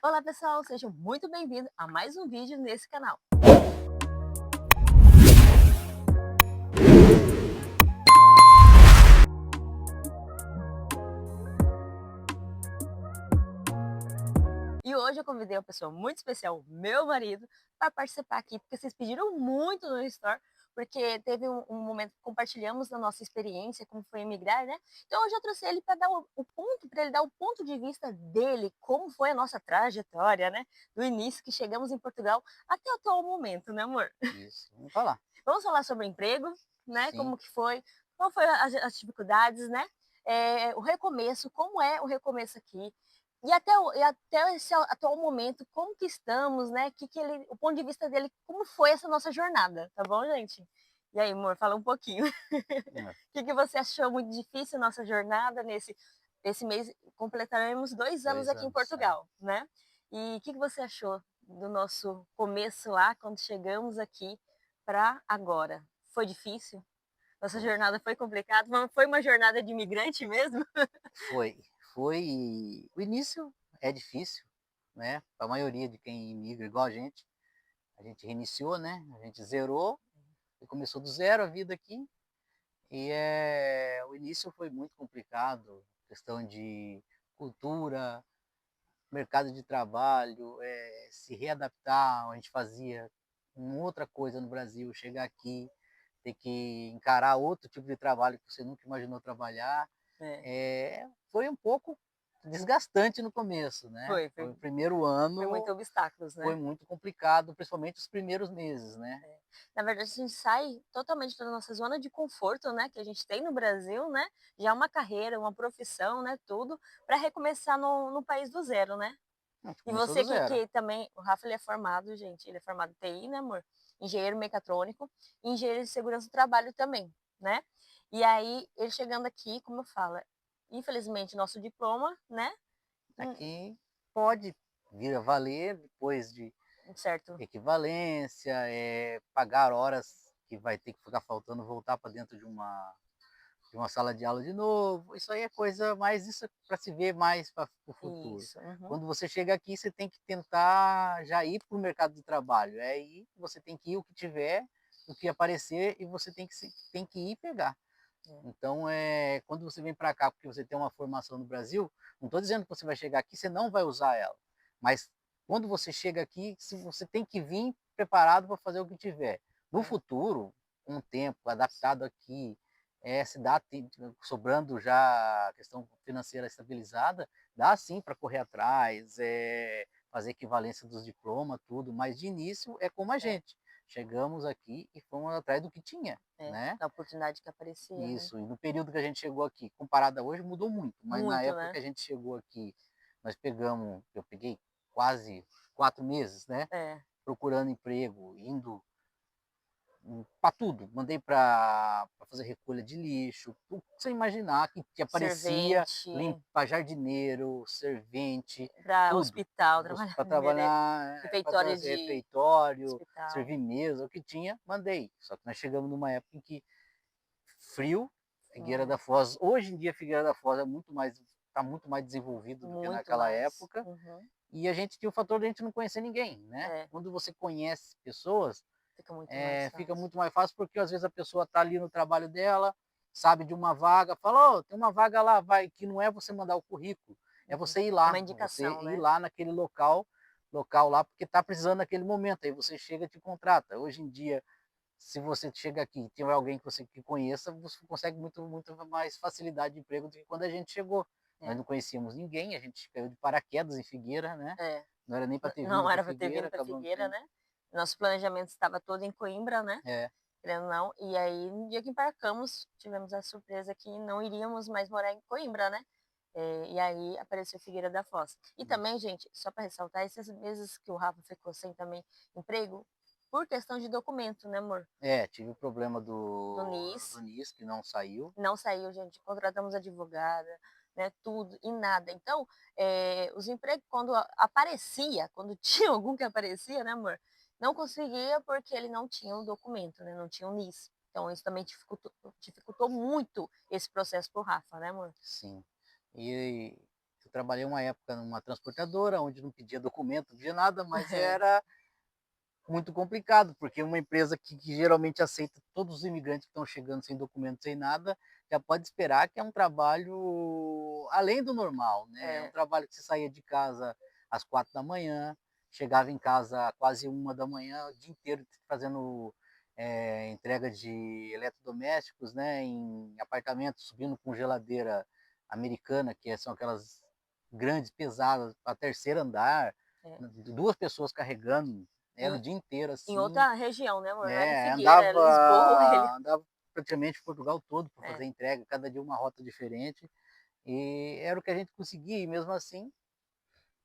Olá pessoal, sejam muito bem-vindos a mais um vídeo nesse canal. E hoje eu convidei uma pessoa muito especial, meu marido, para participar aqui, porque vocês pediram muito no Store, porque teve um momento que compartilhamos da nossa experiência, como foi emigrar, né? Então hoje eu trouxe ele para dar o ponto, para ele dar o ponto de vista dele, como foi a nossa trajetória, né? Do início que chegamos em Portugal até o atual momento, né, amor? Isso, vamos falar. Vamos falar sobre emprego, né? Sim, Como que foi, qual foi as dificuldades, né? O recomeço, como é o recomeço aqui. E até esse atual momento, como que estamos, né? O ponto de vista dele, como foi essa nossa jornada, tá bom, gente? E aí, amor, fala um pouquinho. é, O que você achou muito difícil nossa jornada nesse mês? Completaremos 2 anos 2 aqui em anos, é. Portugal, né? E o que você achou do nosso começo lá, quando chegamos aqui para agora? Foi difícil? Nossa Foi. jornada foi complicada? Foi uma jornada de imigrante mesmo? Foi, foi o início é difícil, né, a maioria de quem imigra igual a gente reiniciou, né, a gente zerou e começou do zero a vida aqui, e, o início foi muito complicado, questão de cultura, mercado de trabalho, se readaptar, a gente fazia uma outra coisa no Brasil, chegar aqui, ter que encarar outro tipo de trabalho que você nunca imaginou trabalhar. É, Foi um pouco desgastante no começo, né. foi, Foi foi, o primeiro foi muito ano obstáculos, foi né? muito complicado, principalmente os primeiros meses, né. É. Na verdade, a gente sai totalmente da nossa zona de conforto, né, que a gente tem no Brasil, né? Já uma carreira, uma profissão, né? Tudo, para recomeçar no país do zero, né? A gente E começou você do que zero. também, o Rafa ele é formado, gente, ele é formado em TI, né, amor? Engenheiro mecatrônico e engenheiro de segurança do trabalho também, né? E aí, ele chegando aqui, como eu falo, infelizmente, nosso diploma, né? hum, Aqui pode vir a valer depois de Certo. equivalência, pagar horas que vai ter que ficar faltando, voltar para dentro de uma sala de aula de novo, isso aí é coisa mais isso para se ver mais para o futuro. Isso. Uhum. Quando você chega aqui, você tem que tentar já ir para o mercado de trabalho, é aí você tem que ir o que tiver, o que aparecer e você tem que ir pegar. É. Então, quando você vem para cá porque você tem uma formação no Brasil, não estou dizendo que você vai chegar aqui, você não vai usar ela, mas quando você chega aqui, se você tem que vir preparado para fazer o que tiver. No É. futuro, com o tempo, adaptado aqui, se dá sobrando já a questão financeira estabilizada, dá sim para correr atrás, fazer equivalência dos diplomas, tudo, mas de início é como a É. gente. Chegamos aqui e fomos atrás do que tinha, É. né? Da oportunidade que aparecia, né? Isso, e no período que a gente chegou aqui, comparado a hoje, mudou muito, mas na Muito, época que né? a gente chegou aqui, eu peguei quase 4 meses, né, É. procurando emprego, indo para tudo, mandei para fazer recolha de lixo, tudo que você imaginar que aparecia, Servente, limpa jardineiro, servente, para tudo. hospital, trabalhar Para trabalhar, para refeitório fazer de refeitório, hospital. servir mesa, o que tinha, mandei. Só que nós chegamos numa época em que frio, Figueira É. da Foz. Hoje em dia, Figueira da Foz está muito mais desenvolvido do que Muito naquela mais. época. Uhum. E a gente tinha o fator de a gente não conhecer ninguém, né? É, Quando você conhece pessoas, fica muito mais fica fácil. muito mais fácil porque às vezes a pessoa está ali no trabalho dela, sabe de uma vaga, fala, oh, tem uma vaga lá, vai, que não é você mandar o currículo, é Uhum. você ir É uma lá, você indicação, ir né? lá naquele local lá, porque está precisando naquele momento, aí você chega e te contrata. Hoje em dia, se você chega aqui e tiver alguém que você que conheça, você consegue muito mais facilidade de emprego do que quando a gente chegou. Nós É, não conhecíamos ninguém, a gente caiu de paraquedas em Figueira, né? é. Não era nem para ter vindo Não para era para ter Figueira, vindo para acabamos Figueira, vindo. né? Nosso planejamento estava todo em Coimbra, né? É, Querendo ou não. E aí, no dia que embarcamos, tivemos a surpresa que não iríamos mais morar em Coimbra, né? E aí apareceu Figueira da Foz. E também, isso. gente, só para ressaltar, esses meses que o Rafa ficou sem também emprego, por questão de documento, né, amor? Tive o problema Do do NIS. NIS, que não saiu. Não saiu, gente. Contratamos advogada, né? Tudo e nada. Então, os empregos, quando aparecia, quando tinha algum que aparecia, né, amor? Não conseguia porque ele não tinha o documento, né? Não tinha o NIS. Então, isso também dificultou muito esse processo pro Rafa, né, amor? Sim. E trabalhei uma época numa transportadora, onde não pedia documento, não pedia nada, mas É, era muito complicado, porque uma empresa que geralmente aceita todos os imigrantes que estão chegando sem documento, sem nada, já pode esperar que é um trabalho além do normal, né, é um é, trabalho que você saía de casa às 4 da manhã, chegava em casa quase 1 da manhã, o dia inteiro fazendo, entrega de eletrodomésticos, né, em apartamentos, subindo com geladeira americana, são aquelas grandes, pesadas, para terceiro andar, é. 2 pessoas carregando, era o Em dia inteiro em assim, outra região, né, amor, não era em né, Figueira, é Lisboa, ele andava praticamente Portugal todo para fazer é, entrega, cada dia uma rota diferente, e era o que a gente conseguia, e mesmo assim,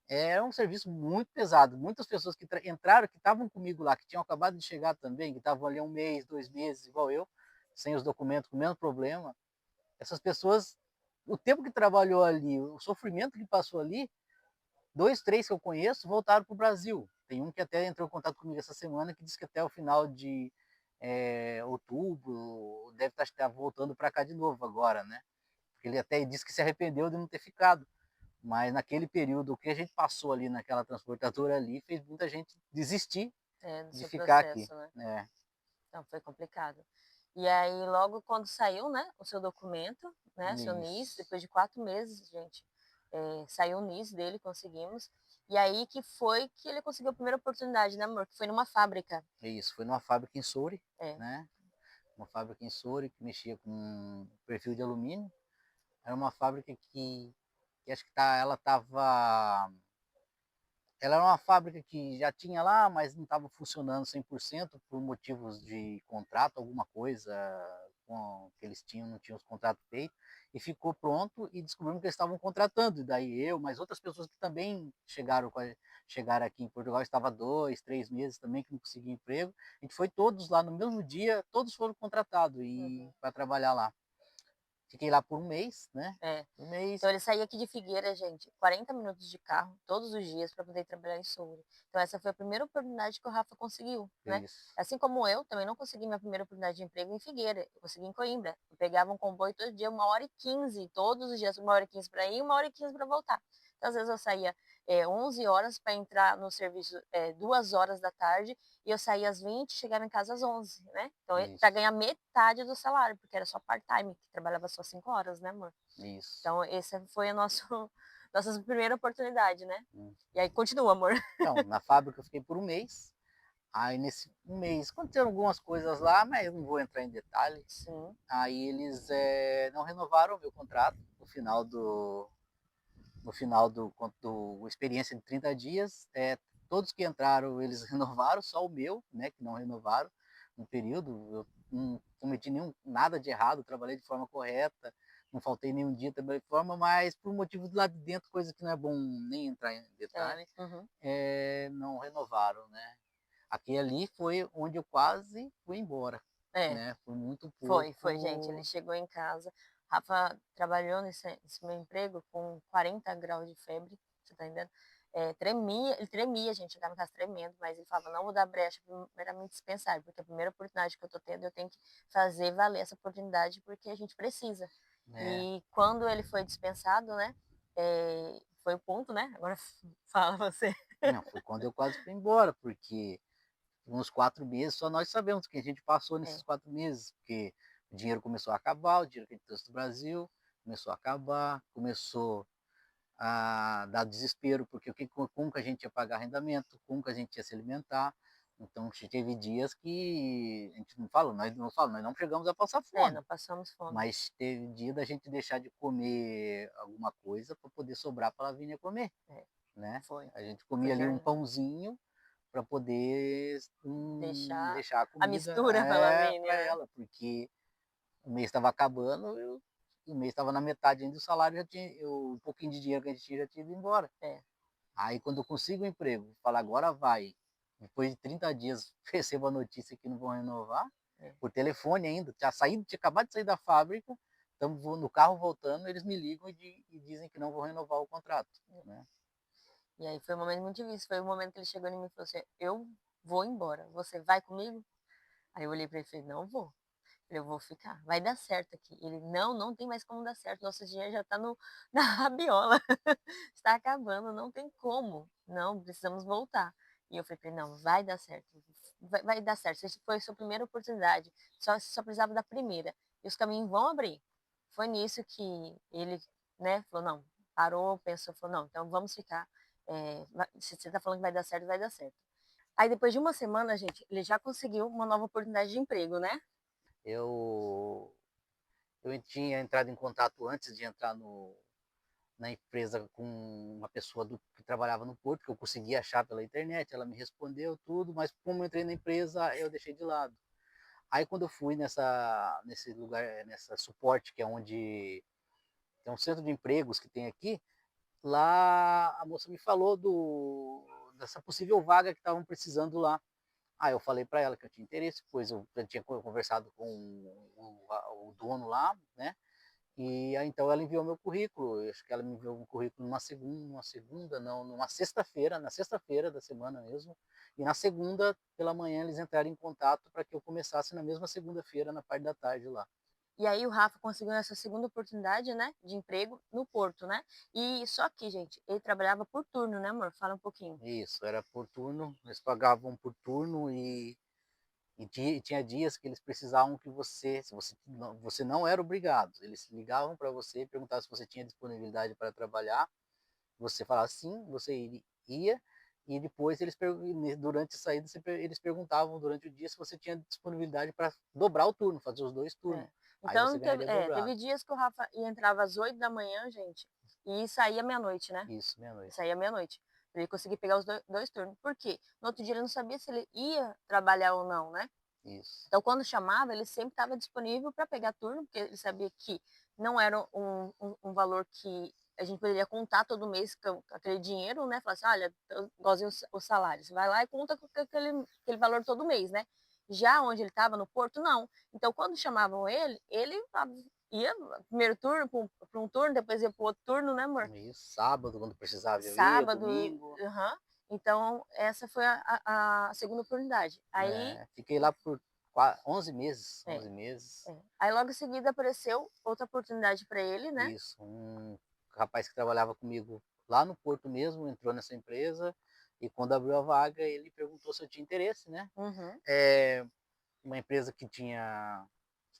era um serviço muito pesado. Muitas pessoas que entraram, que estavam comigo lá, que tinham acabado de chegar também, que estavam ali 1 mês, 2 meses, igual eu, sem os documentos, com o mesmo problema, essas pessoas, o tempo que trabalhou ali, o sofrimento que passou ali, 2, 3 que eu conheço voltaram para o Brasil. Tem um que até entrou em contato comigo essa semana, que disse que até o final de outubro deve estar voltando para cá de novo agora, né? Porque ele até disse que se arrependeu de não ter ficado. Mas naquele período, o que a gente passou ali naquela transportadora ali, fez muita gente desistir no de seu ficar aqui. processo, né. É, Então foi complicado. E aí logo quando saiu, né, o seu documento, né, seu NIS, isso. depois de 4 meses, gente, saiu o NIS dele, conseguimos. E aí que foi que ele conseguiu a primeira oportunidade, né, amor? Que foi numa fábrica. É isso. Foi numa fábrica em Soure, É. né? Uma fábrica em Soure que mexia com perfil de alumínio. Era uma fábrica que acho que ela era uma fábrica que já tinha lá, mas não estava funcionando 100% por motivos de contrato, alguma coisa que eles tinham, não tinham os contratos feitos, e ficou pronto e descobrimos que eles estavam contratando. E daí eu, mas outras pessoas que também chegaram aqui em Portugal, estava 2, 3 meses também que não conseguiam emprego. A gente foi todos lá no mesmo dia, todos foram contratados Uhum. para trabalhar lá. Fiquei lá por 1 mês, né? É. 1 mês, Então ele saía aqui de Figueira, gente, 40 minutos de carro todos os dias para poder trabalhar em Soura. Então essa foi a primeira oportunidade que o Rafa conseguiu, né. isso. Assim como eu, também não consegui minha primeira oportunidade de emprego em Figueira, eu consegui em Coimbra. Eu pegava um comboio todo dia, 1h15, todos os dias, 1h15 para ir, 1h15 para voltar. Então às vezes eu saía, 11 horas para entrar no serviço, 2 horas da tarde, e eu saía às 20, chegava em casa às 11, né. Então para Isso, ganhar metade do salário, porque era só part-time, que trabalhava só 5 horas, né, amor. isso. Então essa foi a nosso nossa primeira oportunidade, né. Hum. E aí continua, amor. Então, na fábrica eu fiquei por 1 mês. Aí nesse 1 mês aconteceram algumas coisas lá, mas eu não vou entrar em detalhe. Sim, Aí eles não renovaram o meu contrato no final do experiência de 30 dias. Todos que entraram, eles renovaram, só o meu, né, que não renovaram no período. Eu não cometi nada de errado, trabalhei de forma correta, não faltei nenhum dia, trabalhei de forma, mas por motivo de lá de dentro, coisa que não é bom nem entrar em é, detalhe, uhum. não renovaram, né? Aquele ali foi onde eu quase fui embora, É, né? Por muito foi gente, ele pouco. chegou em casa, Rafa trabalhou nesse meu emprego com 40 graus de febre, você tá entendendo? Tremia, ele tremia, gente, chegava em casa tremendo, mas ele falava: "Não vou dar brecha para me dispensar, porque a primeira oportunidade que eu tô tendo, eu tenho que fazer valer essa oportunidade, porque a gente precisa". É, E quando ele foi dispensado, né, foi o ponto, né, agora fala você. não, foi quando eu quase fui embora, porque uns 4 meses só nós sabemos o que a gente passou nesses É, 4 meses, porque o dinheiro começou a acabar, o dinheiro que a gente trouxe do Brasil começou a acabar, começou a dar desespero, porque como que a gente ia pagar arrendamento, como que a gente ia se alimentar. Então teve dias que a gente nós não chegamos a passar fome, não passamos fome. mas teve dia da gente deixar de comer alguma coisa para poder sobrar para a Lavínia comer, É, né? foi, A gente foi comia ali um verdade. pãozinho para poder Deixar deixar a a comida mistura pra para Lavínia, né. ela, porque o mês estava acabando, o mês estava na metade ainda, o salário já tinha, um pouquinho de dinheiro que a gente tinha já tinha ido embora. É, Aí quando eu consigo um emprego, falo agora vai, depois de 30 dias recebo a notícia que não vão renovar, é. por telefone ainda, tinha acabado de sair da fábrica, estamos no carro voltando, eles me ligam e dizem que não vão renovar o contrato, né? E aí foi um momento muito difícil, foi o momento que ele chegou em mim e falou assim: "Eu vou embora, você vai comigo?". Aí eu olhei pra ele e falei: "Não vou". Eu vou ficar, vai dar certo aqui. Ele: "Não, não tem mais como dar certo, nosso dinheiro já tá no na rabiola, está acabando, não tem como, não, precisamos voltar". E eu falei pra ele: "Não, vai dar certo, vai dar certo, esse foi a sua primeira oportunidade, só precisava da primeira, e os caminhos vão abrir". Foi nisso que ele, né, falou: "Não", parou, pensou, falou: "Não, então vamos ficar, se você tá falando que vai dar certo, vai dar certo". Aí depois de uma semana, gente, ele já conseguiu uma nova oportunidade de emprego, né. Eu eu tinha entrado em contato antes de entrar na empresa com uma pessoa que trabalhava no porto, que eu consegui achar pela internet, ela me respondeu tudo, mas como eu entrei na empresa, eu deixei de lado. Aí quando eu fui nesse lugar, nessa suporte, que é onde tem um centro de empregos que tem aqui, lá a moça me falou dessa possível vaga que estavam precisando lá. Aí eu falei para ela que eu tinha interesse, pois eu já tinha conversado com o dono lá, né? E aí então ela enviou meu currículo, eu acho que ela me enviou um currículo numa segunda não, numa sexta-feira, na sexta-feira da semana mesmo, e na segunda pela manhã eles entraram em contato para que eu começasse na mesma segunda-feira, na parte da tarde lá. E aí o Rafa conseguiu essa segunda oportunidade, né, de emprego no Porto, né. E só que, gente, ele trabalhava por turno, né, amor? Fala um pouquinho. Isso, era por turno, eles pagavam por turno e tinha dias que eles precisavam que você, se você não era obrigado, eles ligavam para você e perguntavam se você tinha disponibilidade para trabalhar, você falava sim, você ia, e depois durante a saída eles perguntavam durante o dia se você tinha disponibilidade para dobrar o turno, fazer os 2 turnos, É. aí você Então ganharia dobrado. teve dias que o Rafa entrava às 8 da manhã, gente, e saía meia-noite, né. Isso, meia-noite. Saía meia-noite, pra ele conseguir pegar os 2 turnos. Por quê? No outro dia ele não sabia se ele ia trabalhar ou não, né. Isso, Então quando chamava, ele sempre estava disponível para pegar turno, porque ele sabia que não era um valor que a gente poderia contar todo mês com aquele dinheiro, né, falar assim: "Olha, igualzinho o salário", você vai lá e conta com aquele valor todo mês, né. Já onde ele estava no Porto, não. Então quando chamavam ele, ele ia primeiro turno para um turno, depois ia para o outro turno, né, amor? isso. Sábado, quando precisava eu ia, Sábado, domingo, aham. Então essa foi a segunda oportunidade. Aí fiquei lá por 11 meses, é. 11 meses. Aí logo em seguida apareceu outra oportunidade para ele, né. Isso, um rapaz que trabalhava comigo lá no Porto mesmo, entrou nessa empresa, e quando abriu a vaga ele perguntou se eu tinha interesse, né. Uhum. É uma empresa que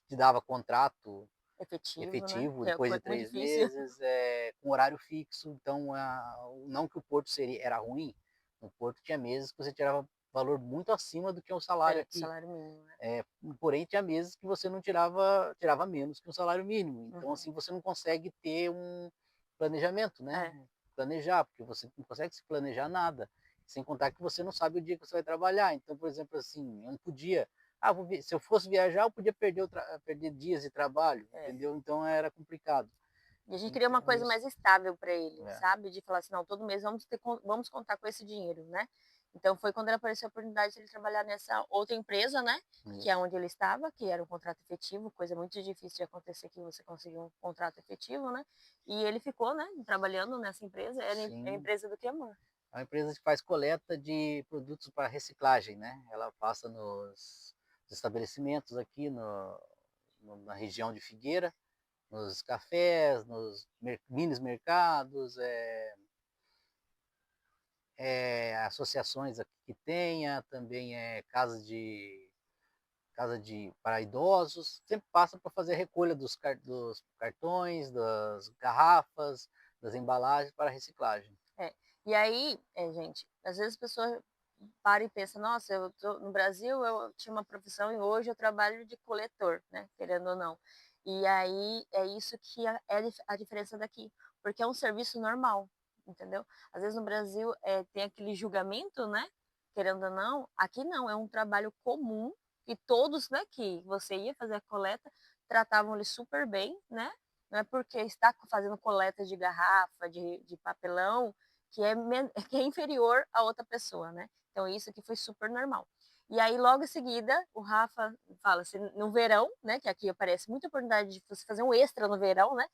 te dava contrato Efetivo, né, efetivo que é depois de muito 3 difícil. meses, com horário fixo, então não que o Porto era ruim, no Porto tinha meses que você tirava valor muito acima do que o salário É, aqui. salário mínimo, né. Eh, porém tinha meses que você não tirava menos que um salário mínimo, então Uhum. assim, você não consegue ter um planejamento, né, É. planejar, porque você não consegue se planejar nada, sem contar que você não sabe o dia que você vai trabalhar, então, por exemplo, assim, eu não podia, se eu fosse viajar eu podia perder dias de trabalho, É. entendeu, então era complicado. E a gente queria uma Então coisa nisso mais estável para ele, é, sabe, de falar assim: "Não, todo mês vamos contar com esse dinheiro", né. Então foi quando ele apareceu a oportunidade de ele trabalhar nessa outra empresa, né, que é isso. onde ele estava, que era um contrato efetivo, coisa muito difícil de acontecer que você conseguir um contrato efetivo, né. E ele ficou, né, trabalhando nessa empresa. É a Sim, empresa do que, amor? é uma empresa que faz coleta de produtos para reciclagem, né, ela passa nos estabelecimentos aqui na região de Figueira, nos cafés, nos minis mercados, associações aqui que tenha, também casa de para idosos, sempre passa para fazer a recolha dos cartões, das garrafas, das embalagens para reciclagem. É. E aí, gente, às vezes a pessoa para e pensa: "Nossa, eu tô no Brasil, eu tinha uma profissão e hoje eu trabalho de coletor", né, querendo ou não. E aí é isso que é a diferença daqui, porque é um serviço normal, entendeu. Às vezes no Brasil, tem aquele julgamento, né, querendo ou não, aqui não, é um trabalho comum e todos, né, que você ia fazer a coleta, tratavam ele super bem, né, não é porque está fazendo coleta de garrafa, de papelão, que é que é inferior a outra pessoa, né. Então isso aqui foi super normal. E aí logo em seguida o Rafa fala assim, no verão, né, que aqui aparece muita oportunidade de você fazer um extra no verão, né,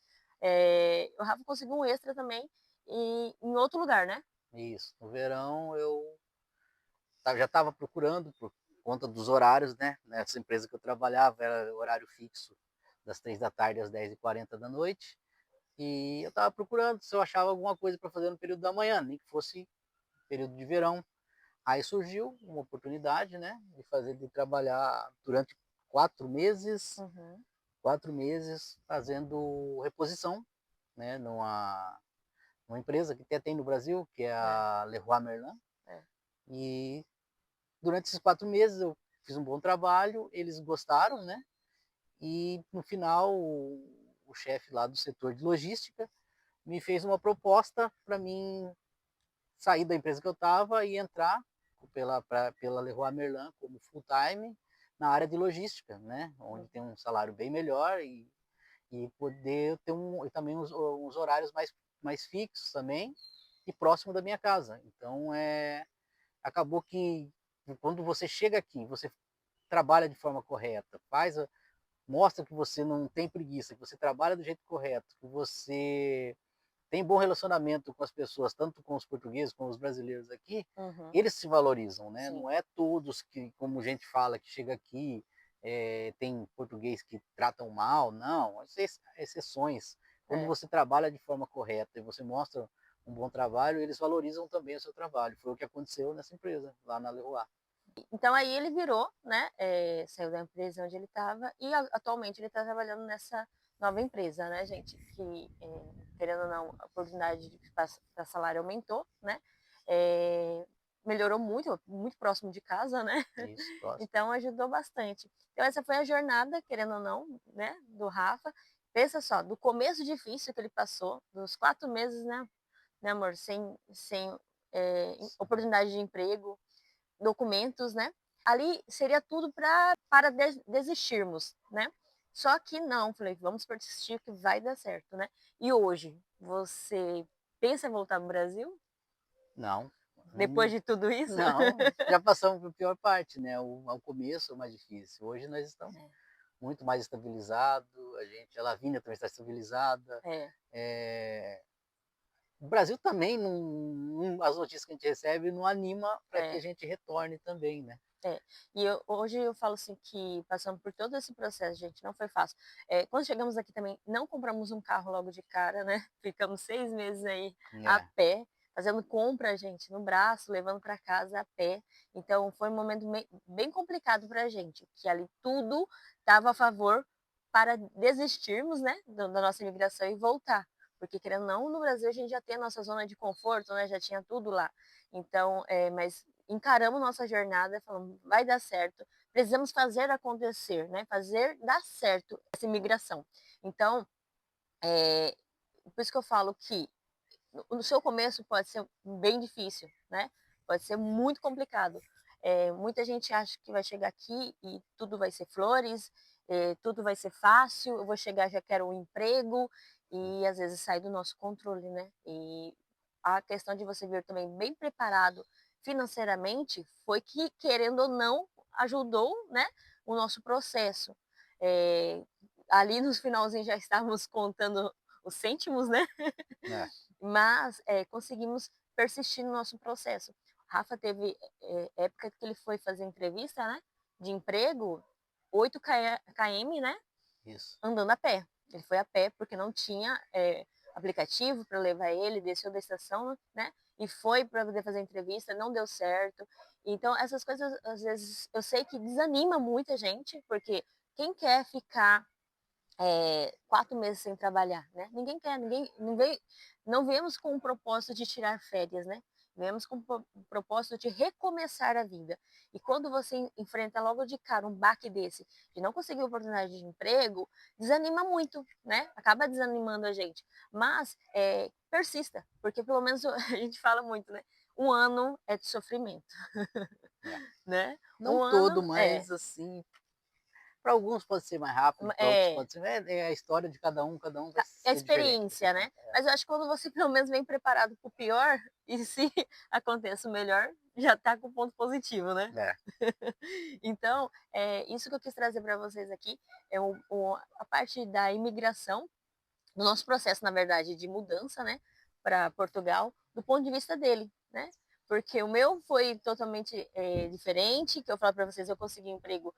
o Rafa conseguiu um extra também em outro lugar, né. Isso, no verão eu já estava procurando por conta dos horários, né, nessa empresa que eu trabalhava era horário fixo, das 15h às 22h40, e eu estava procurando se eu achava alguma coisa para fazer no período da manhã, nem que fosse período de verão. Aí surgiu uma oportunidade, né, de trabalhar durante 4 meses, Uhum. 4 meses fazendo reposição, né, numa empresa que até tem no Brasil, que é É, a Leroy Merlin. é. E durante esses 4 meses eu fiz um bom trabalho, eles gostaram, né, e no final o chefe lá do setor de logística me fez uma proposta para mim sair da empresa que eu estava e entrar pela Leroy Merlin como full time na área de logística, né, onde tem Uhum. um salário bem melhor e poder ter e também uns horários mais fixos também e próximo da minha casa. Então, acabou que quando você chega aqui, você trabalha de forma correta, mostra que você não tem preguiça, que você trabalha do jeito correto, que você tem bom relacionamento com as pessoas, tanto com os portugueses como os brasileiros aqui, Uhum. eles se valorizam, né? Sim. Não é todos que, como gente fala, que chega aqui, tem português que tratam mal, não, exceções. Quando É. você trabalha de forma correta e você mostra um bom trabalho, eles valorizam também o seu trabalho. Foi o que aconteceu nessa empresa, lá na Leroy. Então aí ele virou, né, saiu da empresa onde ele estava e atualmente ele está trabalhando nessa nova empresa, né, gente, que querendo ou não, a oportunidade para salário aumentou, né, melhorou muito, muito próximo de casa, né, Isso, próximo. então ajudou bastante. Então essa foi a jornada, querendo ou não, né, do Rafa. Pensa só, do começo difícil que ele passou, dos 4 meses, né amor, sem oportunidade de emprego, documentos, né? Ali seria tudo para desistirmos, né? Só que não, falei, vamos persistir que vai dar certo, né? E hoje, você pensa em voltar no Brasil? Não, Depois de tudo isso? não, já passamos por pior parte, né? O começo é o mais difícil. Hoje nós estamos muito mais estabilizados, a Lavínia também está estabilizada. É, É, o Brasil também, as notícias que a gente recebe não anima para que a é, gente retorne também, né? é. E hoje eu falo assim que passamos por todo esse processo, gente, não foi fácil. Quando chegamos aqui também, não compramos um carro logo de cara, né? Ficamos 6 meses aí a É, pé, fazendo compra, gente, no braço, levando para casa a pé. Então foi um momento bem complicado para a gente, que ali tudo estava a favor para desistirmos, né, da nossa imigração e voltar. Porque, querendo ou não, no Brasil a gente já tem a nossa zona de conforto, né? Já tinha tudo lá. Então, mas encaramos nossa jornada, falando, vai dar certo, precisamos fazer acontecer, né? Fazer dar certo essa imigração. Então, é, por isso que eu falo que no seu começo pode ser bem difícil, né? Pode ser muito complicado. Muita gente acha que vai chegar aqui e tudo vai ser flores, tudo vai ser fácil, eu vou chegar já quero um emprego e às vezes sai do nosso controle, né? E a questão de você vir também bem preparado financeiramente foi que, querendo ou não, ajudou, né, o nosso processo. É, ali no finalzinho já estávamos contando os cêntimos, né? é, Mas conseguimos persistir no nosso processo. Rafa teve época que ele foi fazer entrevista, né, de emprego, 8 km, né, isso. andando a pé. Ele foi a pé porque não tinha aplicativo para levar ele, desceu da estação, né, e foi para poder fazer a entrevista, não deu certo. Então, essas coisas, às vezes, eu sei que desanima muita gente, porque quem quer ficar 4 meses sem trabalhar, né? Ninguém quer, ninguém não viemos com o propósito de tirar férias, né? Viemos com o propósito de recomeçar a vida. E quando você enfrenta logo de cara um baque desse, de não conseguir oportunidade de emprego, desanima muito, né? Acaba desanimando a gente. Mas persista, porque pelo menos a gente fala muito, né? Um ano é de sofrimento, É. né? Não Um todo, ano mas assim, para alguns pode ser mais rápido, para outros é pode ser. É a história de cada um vai a ser diferente. Vai ser, experiência, né? Mas eu acho que quando você pelo menos vem preparado para o pior, e se aconteça o melhor, já está com ponto positivo, né? é, Então, isso que eu quis trazer para vocês aqui é a parte da imigração, do nosso processo, na verdade, de mudança, né, para Portugal, do ponto de vista dele, né? porque o meu foi totalmente diferente, que eu falo para vocês, eu consegui emprego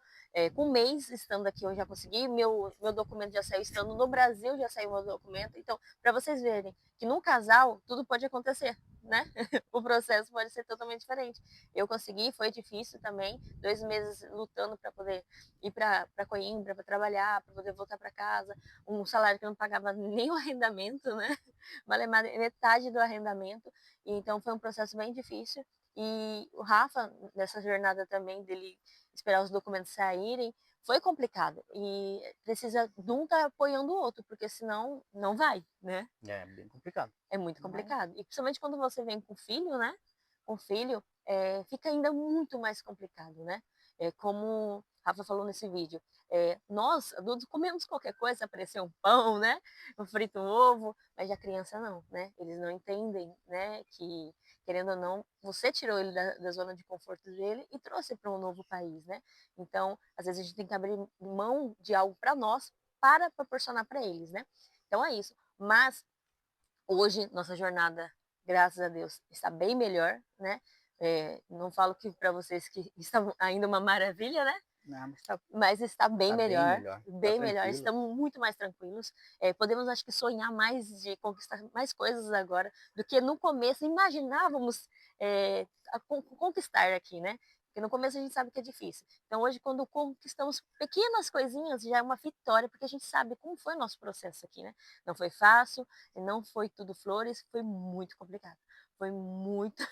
com um mês estando aqui, eu já consegui, meu documento já saiu estando no Brasil, já saiu meu documento, então, para vocês verem que num casal tudo pode acontecer, né? O processo pode ser totalmente diferente. Eu consegui, foi difícil também, 2 meses lutando para poder ir para Coimbra, para trabalhar, para poder voltar para casa, um salário que não pagava nem o arrendamento, né? Vale metade do arrendamento, então foi um processo bem difícil. E o Rafa, nessa jornada também dele esperar os documentos saírem, foi complicado. E precisa de um estar apoiando o outro, porque senão não vai, né? É bem complicado. É muito Mas complicado. E principalmente quando você vem com filho, né? Com filho, fica ainda muito mais complicado, né? Como o Rafa falou nesse vídeo, nós, adultos, comemos qualquer coisa, aparecer um pão, né? Um frito um ovo, mas a criança não, né? Eles não entendem, né? Que, querendo ou não, você tirou ele da zona de conforto dele e trouxe para um novo país, né? Então, às vezes a gente tem que abrir mão de algo para nós para proporcionar para eles, né? Então é isso. Mas hoje, nossa jornada, graças a Deus, está bem melhor, né? Não falo que para vocês que está ainda uma maravilha, né? não, mas Mas está tá bem bem melhor, tranquilo. estamos muito mais tranquilos. Podemos, acho que, sonhar mais de conquistar mais coisas agora do que no começo imaginávamos conquistar aqui, né? Porque no começo a gente sabe que é difícil. Então, hoje, quando conquistamos pequenas coisinhas, já é uma vitória, porque a gente sabe como foi o nosso processo aqui, né? Não foi fácil, não foi tudo flores, foi muito complicado. Foi muito,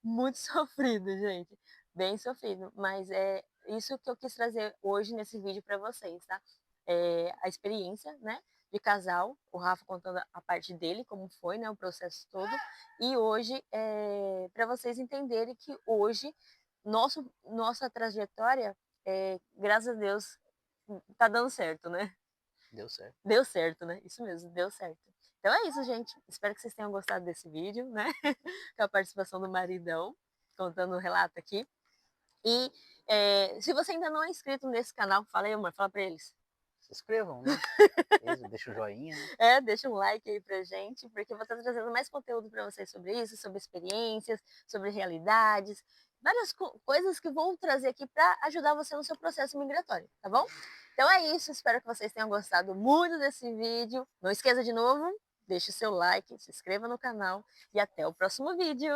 muito sofrido, gente. Bem sofrido. Mas é isso que eu quis trazer hoje nesse vídeo para vocês, tá? A experiência, né? De casal, o Rafa contando a parte dele, como foi, né? O processo todo. E hoje, para vocês entenderem que hoje, nossa trajetória, graças a Deus, tá dando certo, né? Deu certo. Deu certo, né? Isso mesmo, deu certo. Então é isso, gente. Espero que vocês tenham gostado desse vídeo, né? Com a participação do maridão, contando o relato aqui. E se você ainda não é inscrito nesse canal, fala aí, amor, fala pra eles. Se inscrevam, né? Deixa o joinha, né? Deixa um like aí pra gente, porque eu vou estar trazendo mais conteúdo para vocês sobre isso, sobre experiências, sobre realidades, várias coisas que vou trazer aqui para ajudar você no seu processo migratório, tá bom? Então é isso, espero que vocês tenham gostado muito desse vídeo. Não esqueça de novo, deixe o seu like, se inscreva no canal e até o próximo vídeo.